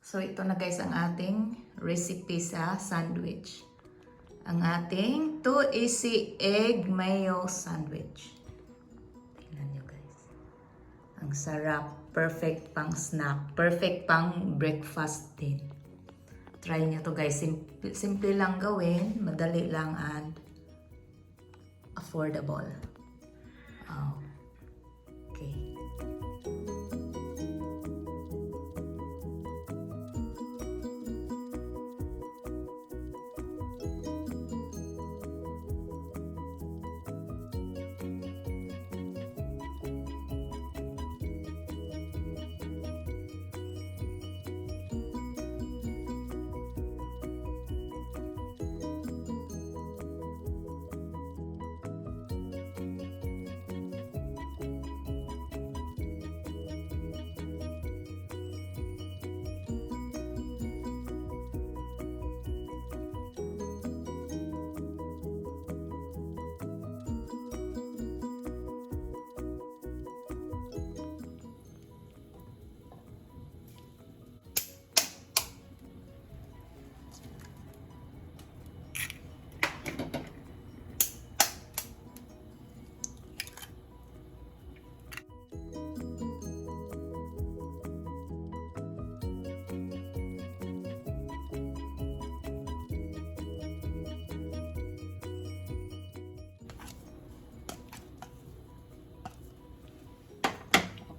So ito na guys ang ating recipe sa sandwich. Ang ating 2 easy egg mayo sandwich. Tingnan nyo guys. Ang sarap. Perfect pang snack. Perfect pang breakfast din. Try nyo to guys. Simple lang gawin. Madali lang and affordable. Okay.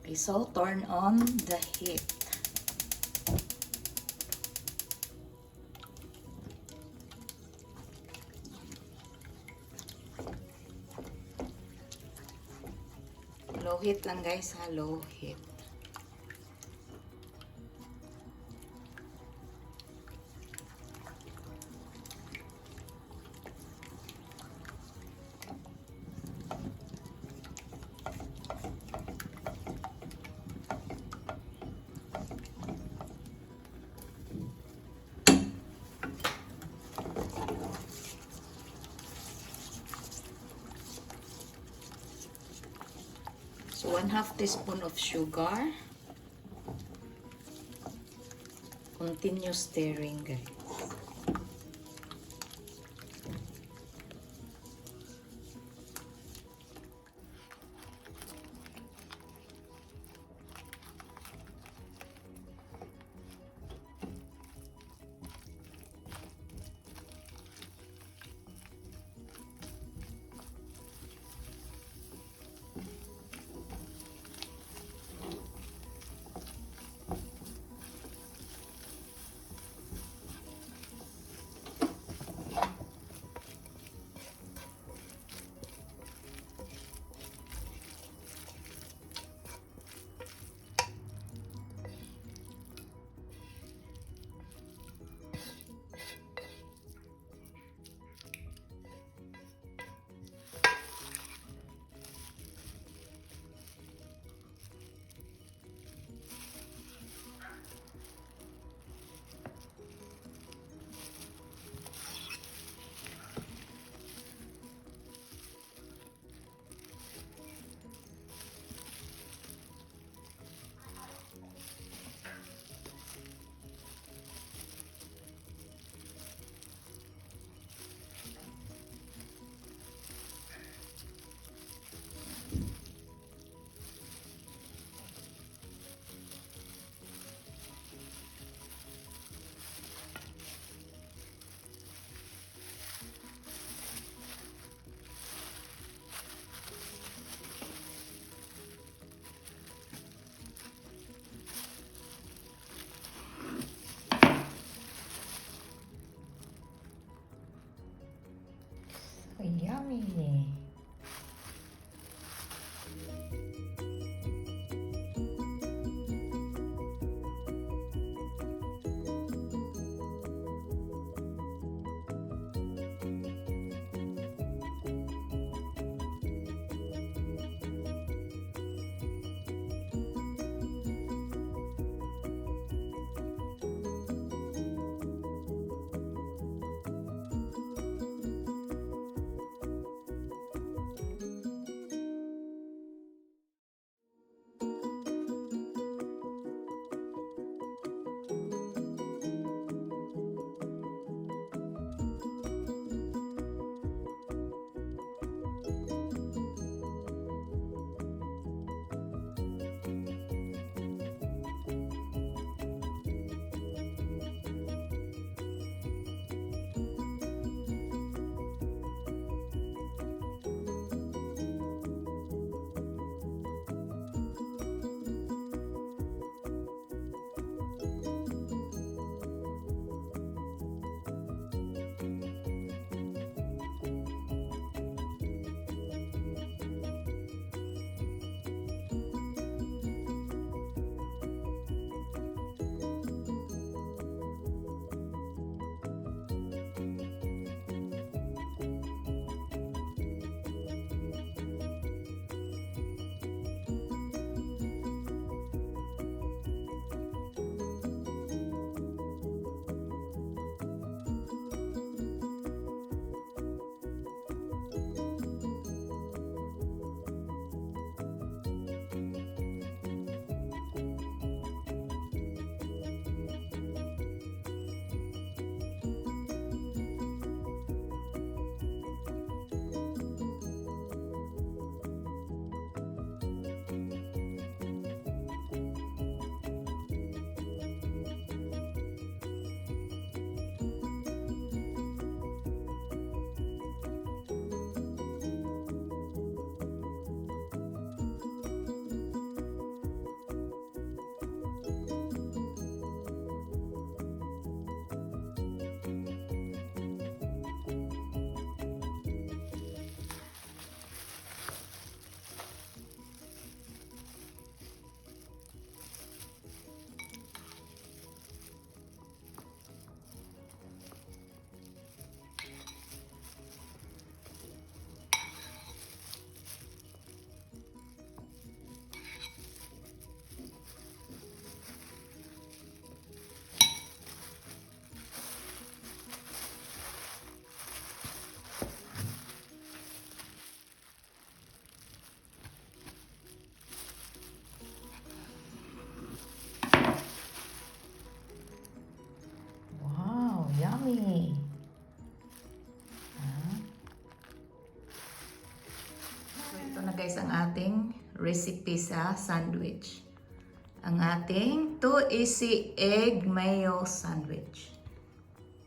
Okay, so turn on the heat. Low heat lang guys ha, low heat. So 1/2 teaspoon of sugar. Continue stirring guys. ating recipe sa sandwich. Ang ating 2 easy egg mayo sandwich.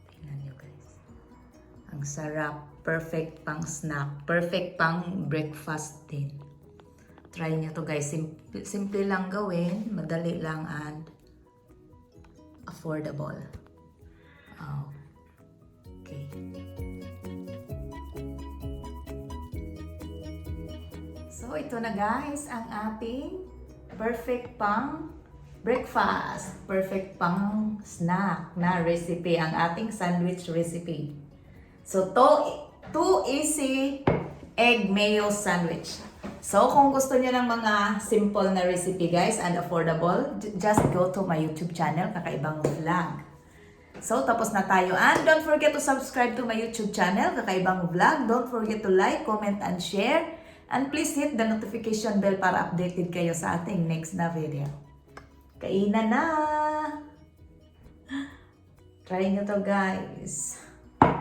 Tingnan nyo guys. Ang sarap. Perfect pang snack. Perfect pang breakfast din. Try nyo to guys. Simple lang gawin. Madali lang and affordable. Okay. So ito na guys ang ating perfect pang breakfast, perfect pang snack na recipe, ang ating sandwich recipe. So 2 easy egg mayo sandwich. So kung gusto niyo ng mga simple na recipe guys and affordable, just go to my YouTube channel, Kaka'EVAng Vlog. So tapos na tayo, and don't forget to subscribe to my YouTube channel, Kaka'EVAng Vlog. Don't forget to like, comment, and share. And please hit the notification bell para updated kayo sa ating next na video. Kainan na! Try nyo to guys.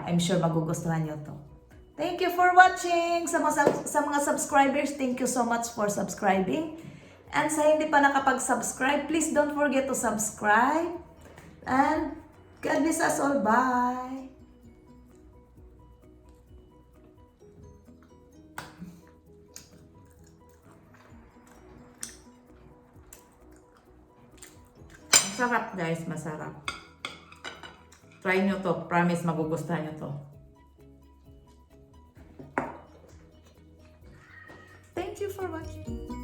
I'm sure magugustuhan nyo to. Thank you for watching! Sa mga subscribers, thank you so much for subscribing. And sa hindi pa nakapag-subscribe, please don't forget to subscribe. And God bless us all. Bye! Masarap guys, masarap. Try nyo to. Promise magugustuhan nyo to. Thank you for watching.